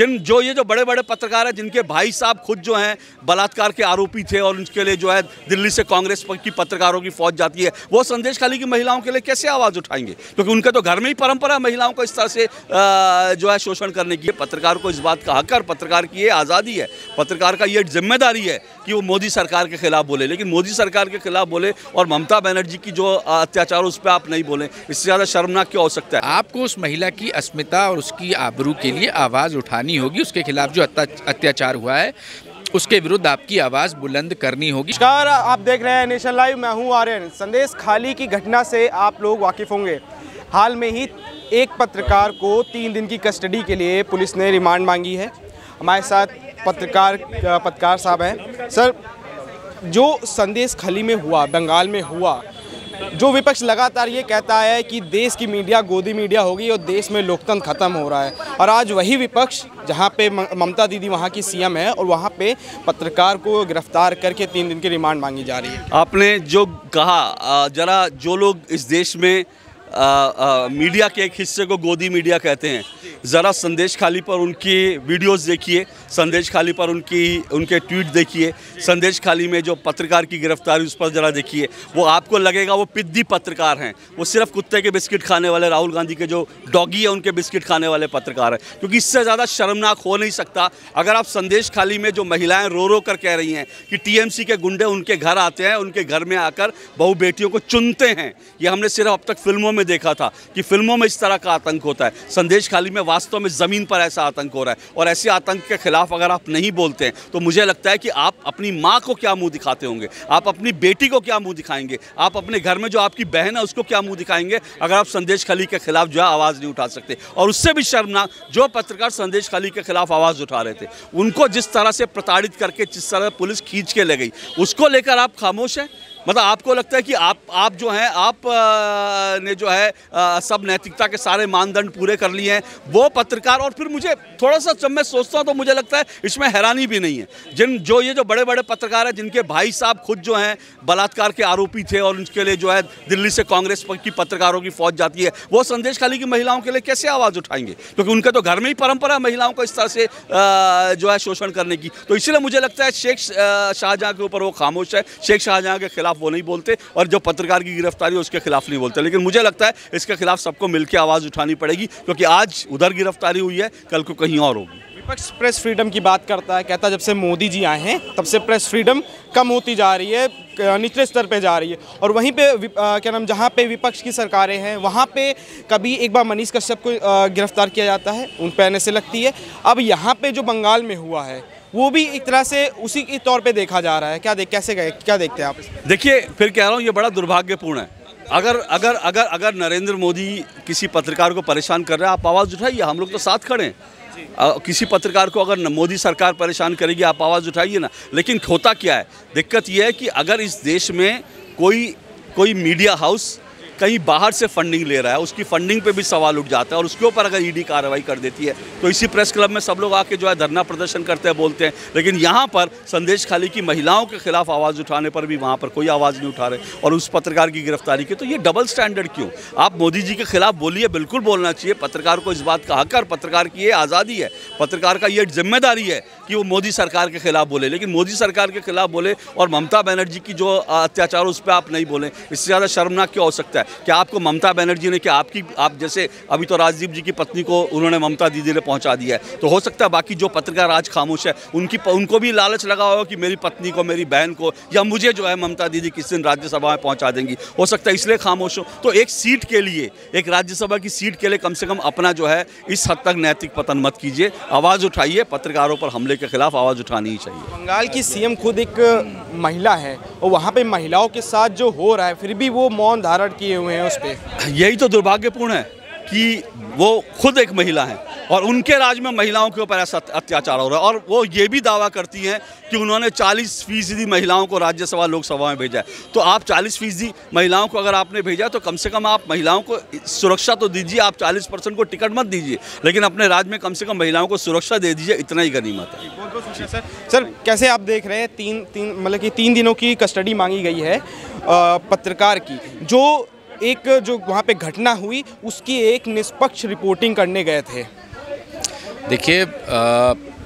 ये जो बड़े बड़े पत्रकार हैं जिनके भाई साहब खुद जो हैं बलात्कार के आरोपी थे और उनके लिए जो है दिल्ली से कांग्रेस की पत्रकारों की फौज जाती है, वो संदेशखाली की महिलाओं के लिए कैसे आवाज़ उठाएंगे? क्योंकि उनके तो घर में ही परंपरा है महिलाओं को इस तरह से जो है शोषण करने की। पत्रकार को इस बात का हक है, पत्रकार की ये आज़ादी है, पत्रकार का ये जिम्मेदारी है कि वो मोदी सरकार के खिलाफ बोले, लेकिन मोदी सरकार के खिलाफ बोले और ममता बनर्जी की जो अत्याचार उस पर आप नहीं बोलें, इससे ज़्यादा शर्मनाक क्या हो सकता है? आपको उस महिला की अस्मिता और उसकी आबरू के लिए आवाज़ उठानी होगी, उसके खिलाफ जो अत्याचार हुआ है उसके विरुद्ध आपकी आवाज़ बुलंद करनी होगी। नमस्कार, आप देख रहे हैं नेशन लाइव, मैं हूं आर्यन। संदेशखाली की घटना से आप लोग वाकिफ़ होंगे। हाल में ही एक पत्रकार को 3 दिन की कस्टडी के लिए पुलिस ने रिमांड मांगी है। हमारे साथ पत्रकार साहब हैं। सर, जो संदेशखाली में हुआ, बंगाल में हुआ, जो विपक्ष लगातार ये कहता है कि देश की मीडिया गोदी मीडिया हो गई और देश में लोकतंत्र खत्म हो रहा है, और आज वही विपक्ष जहाँ पे ममता दीदी वहाँ की सीएम है और वहाँ पे पत्रकार को गिरफ्तार करके 3 दिन की रिमांड मांगी जा रही है। आपने जो कहा, जरा जो लोग इस देश में मीडिया के एक हिस्से को गोदी मीडिया कहते हैं, ज़रा संदेशखाली पर उनकी वीडियोस देखिए, संदेशखाली पर उनके ट्वीट देखिए, संदेशखाली में जो पत्रकार की गिरफ्तारी उस पर ज़रा देखिए। वो आपको लगेगा वो पिद्दी पत्रकार हैं, वो सिर्फ कुत्ते के बिस्किट खाने वाले, राहुल गांधी के जो डॉगी है उनके बिस्किट खाने वाले पत्रकार हैं। क्योंकि इससे ज़्यादा शर्मनाक हो नहीं सकता अगर आप संदेशखाली में जो महिलाएँ रो रो कर कह रही हैं कि टीएमसी के गुंडे उनके घर आते हैं, उनके घर में आकर बहू बेटियों को चुनते हैं। ये हमने सिर्फ अब तक फिल्मों में देखा था कि फिल्मों में इस तरह का आतंक होता है। संदेशखाली में वास्तव में ज़मीन पर ऐसा आतंक हो रहा है, और ऐसे आतंक के खिलाफ अगर आप नहीं बोलते हैं तो मुझे लगता है कि आप अपनी माँ को क्या मुंह दिखाते होंगे, आप अपनी बेटी को क्या मुंह दिखाएंगे, आप अपने घर में जो आपकी बहन है उसको क्या मुंह दिखाएंगे अगर आप संदेशखाली के खिलाफ जो है आवाज़ नहीं उठा सकते। और उससे भी शर्मनाक, जो पत्रकार संदेशखाली के खिलाफ आवाज़ उठा रहे थे उनको जिस तरह से प्रताड़ित करके जिस तरह पुलिस खींच के ले गई, उसको लेकर आप खामोश हैं। मतलब आपको लगता है कि आप जो हैं, आप ने जो है सब नैतिकता के सारे मानदंड पूरे कर लिए हैं, वो पत्रकार। और फिर मुझे थोड़ा सा जब मैं सोचता हूँ तो मुझे लगता है इसमें हैरानी भी नहीं है। ये जो बड़े बड़े पत्रकार हैं जिनके भाई साहब खुद जो हैं बलात्कार के आरोपी थे और उनके लिए जो है दिल्ली से कांग्रेस की पत्रकारों की फौज जाती है, वो संदेशखाली की महिलाओं के लिए कैसे आवाज़ उठाएंगे? क्योंकि उनके तो घर में ही परंपरा है महिलाओं को इस तरह से जो है शोषण करने की। तो इसलिए मुझे लगता है शेख शाहजहाँ के ऊपर वो खामोश है, शेख शाहजहाँ के खिलाफ वो नहीं बोलते, और जो पत्रकार की गिरफ्तारी है उसके खिलाफ नहीं बोलते। लेकिन मुझे लगता है इसके खिलाफ सबको मिलकर आवाज़ उठानी पड़ेगी, क्योंकि आज उधर गिरफ्तारी हुई है, कल को कहीं और होगी। विपक्ष प्रेस फ्रीडम की बात करता है, कहता है जब से मोदी जी आए हैं तब से प्रेस फ्रीडम कम होती जा रही है, निचले स्तर पे जा रही है। और वहीं पे क्या नाम, जहाँ पे विपक्ष की सरकारें हैं वहाँ पे कभी एक बार मनीष कश्यप को गिरफ्तार किया जाता है, उन पर एनएसए लगती है। अब यहाँ पे जो बंगाल में हुआ है वो भी एक तरह से उसी के तौर पे देखा जा रहा है। क्या देखते हैं आप? देखिए, फिर कह रहा हूँ ये बड़ा दुर्भाग्यपूर्ण है। अगर नरेंद्र मोदी किसी पत्रकार को परेशान कर रहा है, आप आवाज़ उठाइए, हम लोग तो साथ खड़े हैं। किसी पत्रकार को अगर मोदी सरकार परेशान करेगी, आप आवाज़ उठाइए ना। लेकिन होता क्या है, दिक्कत यह है कि अगर इस देश में कोई मीडिया हाउस कहीं बाहर से फंडिंग ले रहा है, उसकी फंडिंग पे भी सवाल उठ जाता है, और उसके ऊपर अगर ईडी कार्रवाई कर देती है तो इसी प्रेस क्लब में सब लोग आके जो है धरना प्रदर्शन करते हैं, बोलते हैं। लेकिन यहाँ पर संदेशखाली की महिलाओं के खिलाफ आवाज़ उठाने पर भी वहाँ पर कोई आवाज़ नहीं उठा रहे, और उस पत्रकार की गिरफ्तारी की। तो ये डबल स्टैंडर्ड क्यों? आप मोदी जी के खिलाफ बोलिए, बिल्कुल बोलना चाहिए, पत्रकार को इस बात का हक है, पत्रकार की ये आज़ादी है, पत्रकार का ये जिम्मेदारी है कि वो मोदी सरकार के खिलाफ बोले। लेकिन मोदी सरकार के खिलाफ बोले और ममता बनर्जी की जो अत्याचार उस पर आप नहीं बोलें, इससे ज़्यादा शर्मनाक क्या हो सकता है? क्या आपको ममता बनर्जी ने, क्या आप जैसे अभी तो राजदीप जी की पत्नी को उन्होंने ममता दीदी ने पहुंचा दिया है, तो हो सकता है बाकी जो पत्रकार आज खामोश है उनको भी लालच लगा होगा कि मेरी पत्नी को, मेरी बहन को या मुझे जो है ममता दीदी किसी दिन राज्यसभा में पहुंचा देंगी, हो सकता है इसलिए खामोश हो। तो एक सीट के लिए, एक राज्यसभा की सीट के लिए कम से कम अपना जो है इस हद तक नैतिक पतन मत कीजिए, आवाज़ उठाइए, पत्रकारों पर हमले के खिलाफ आवाज़ उठानी ही चाहिए। बंगाल की सीएम खुद एक महिला है और वहाँ पे महिलाओं के साथ जो हो रहा है फिर भी वो मौन धारण किए हुए हैं उस पर। यही तो दुर्भाग्यपूर्ण है कि वो खुद एक महिला हैं और उनके राज में महिलाओं के ऊपर ऐसा अत्याचार हो रहा है, और वो ये भी दावा करती हैं कि उन्होंने 40% महिलाओं को राज्यसभा लोकसभा में भेजा है। तो आप 40% महिलाओं को अगर आपने भेजा तो कम से कम आप महिलाओं को सुरक्षा तो दीजिए, आप 40% को टिकट मत दीजिए, लेकिन अपने राज्य में कम से कम महिलाओं को सुरक्षा दे दीजिए, इतना ही गनीमत है। बहुत बहुत शुक्रिया सर। कैसे आप देख रहे हैं, मतलब कि 3 दिनों की कस्टडी मांगी गई है पत्रकार की, जो वहाँ पे घटना हुई उसकी एक निष्पक्ष रिपोर्टिंग करने गए थे। देखिए,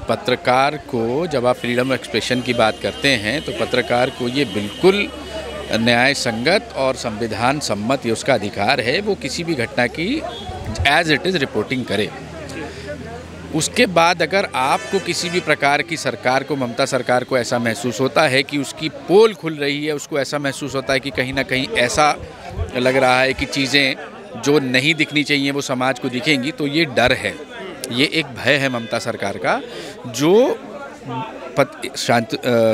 पत्रकार को जब आप फ्रीडम ऑफ एक्सप्रेशन की बात करते हैं तो पत्रकार को ये बिल्कुल न्याय संगत और संविधान सम्मत ये उसका अधिकार है, वो किसी भी घटना की एज इट इज़ रिपोर्टिंग करे। उसके बाद अगर आपको किसी भी प्रकार की सरकार को, ममता सरकार को ऐसा महसूस होता है कि उसकी पोल खुल रही है, उसको ऐसा महसूस होता है कि कहीं ना कहीं ऐसा लग रहा है कि चीज़ें जो नहीं दिखनी चाहिए वो समाज को दिखेंगी, तो ये डर है, ये एक भय है ममता सरकार का, जो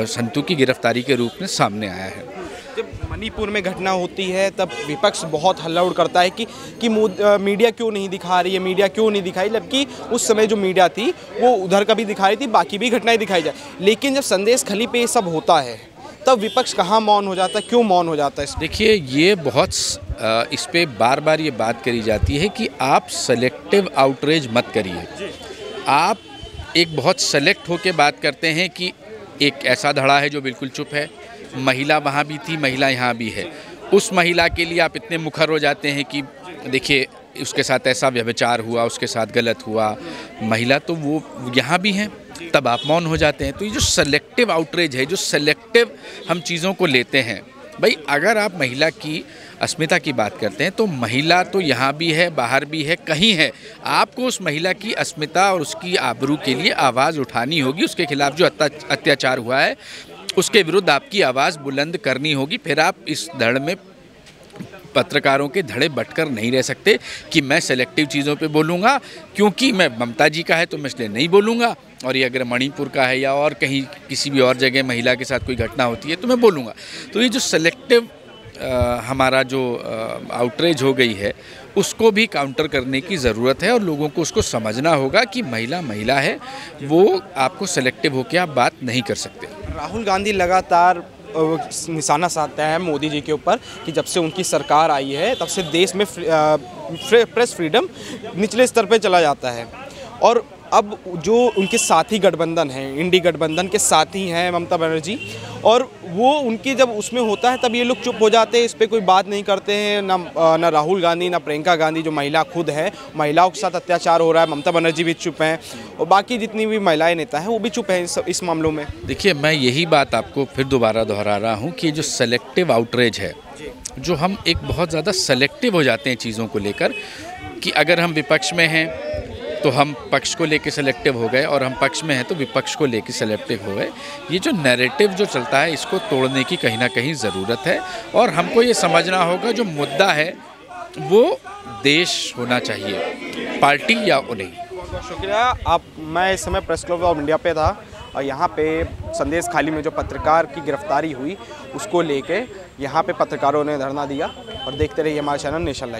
संतू की गिरफ्तारी के रूप में सामने आया है। जब मणिपुर में घटना होती है तब विपक्ष बहुत हल्ला उड़ करता है कि मीडिया क्यों नहीं दिखा रही है, मीडिया क्यों नहीं दिखाई, जबकि उस समय जो मीडिया थी वो उधर का भी दिखाई थी, बाकी भी घटनाएं दिखाई जाए। लेकिन जब संदेश खली पे ये सब होता है तब विपक्ष कहाँ मौन हो जाता है, क्यों मौन हो जाता है? देखिए, ये बहुत इस पे बार बार ये बात करी जाती है कि आप सेलेक्टिव आउटरीच मत करिए। आप एक बहुत सेलेक्ट होकर बात करते हैं कि एक ऐसा धड़ा है जो बिल्कुल चुप है, महिला वहाँ भी थी, महिला यहाँ भी है, उस महिला के लिए आप इतने मुखर हो जाते हैं कि देखिए उसके साथ ऐसा व्यभिचार हुआ, उसके साथ गलत हुआ, महिला तो वो यहाँ भी हैं, तब आप मौन हो जाते हैं। तो ये जो सेलेक्टिव आउटरीच है, जो सेलेक्टिव हम चीज़ों को लेते हैं, भाई अगर आप महिला की अस्मिता की बात करते हैं तो महिला तो यहाँ भी है, बाहर भी है, कहीं है, आपको उस महिला की अस्मिता और उसकी आबरू के लिए आवाज़ उठानी होगी। उसके खिलाफ जो अत्याचार हुआ है उसके विरुद्ध आपकी आवाज़ बुलंद करनी होगी। फिर आप इस धड़ में पत्रकारों के धड़े बटकर नहीं रह सकते कि मैं सेलेक्टिव चीज़ों पे बोलूँगा, क्योंकि मैं ममता जी का है तो मैं इसलिए नहीं बोलूँगा, और ये अगर मणिपुर का है या और कहीं किसी भी और जगह महिला के साथ कोई घटना होती है तो मैं बोलूँगा। तो ये जो सेलेक्टिव हमारा जो आउटरीच हो गई है उसको भी काउंटर करने की ज़रूरत है, और लोगों को उसको समझना होगा कि महिला महिला है, वो आपको सेलेक्टिव होकर आप बात नहीं कर सकते। राहुल गांधी लगातार निशाना साधता है मोदी जी के ऊपर कि जब से उनकी सरकार आई है तब से देश में प्रेस फ्रीडम निचले स्तर पे चला जाता है, और अब जो उनके साथी गठबंधन हैं, इंडी गठबंधन के साथी हैं ममता बनर्जी, और वो उनकी जब उसमें होता है तब ये लोग चुप हो जाते हैं, इस पर कोई बात नहीं करते हैं। ना राहुल गांधी ना प्रियंका गांधी जो महिला खुद है, महिलाओं के साथ अत्याचार हो रहा है, ममता बनर्जी भी चुप हैं, और बाकी जितनी भी महिलाएं नेता हैं वो भी चुप हैं इस मामलों में। देखिए, मैं यही बात आपको फिर दोबारा दोहरा रहा हूँ कि जो सेलेक्टिव आउटरीच है, जो हम एक बहुत ज़्यादा सेलेक्टिव हो जाते हैं चीज़ों को लेकर, कि अगर हम विपक्ष में हैं तो हम पक्ष को लेके सेलेक्टिव हो गए, और हम पक्ष में हैं तो विपक्ष को लेके सेलेक्टिव हो गए। ये जो नैरेटिव जो चलता है इसको तोड़ने की कहीं ना कहीं ज़रूरत है, और हमको ये समझना होगा जो मुद्दा है वो देश होना चाहिए, पार्टी या नहीं। बहुत बहुत शुक्रिया। मैं इस समय प्रेस क्लब ऑफ इंडिया पे था, और यहाँ पे संदेश खाली में जो पत्रकार की गिरफ्तारी हुई उसको लेके यहाँ पे पत्रकारों ने धरना दिया, और देखते रहिए हमारे चैनल नेशन लाइव।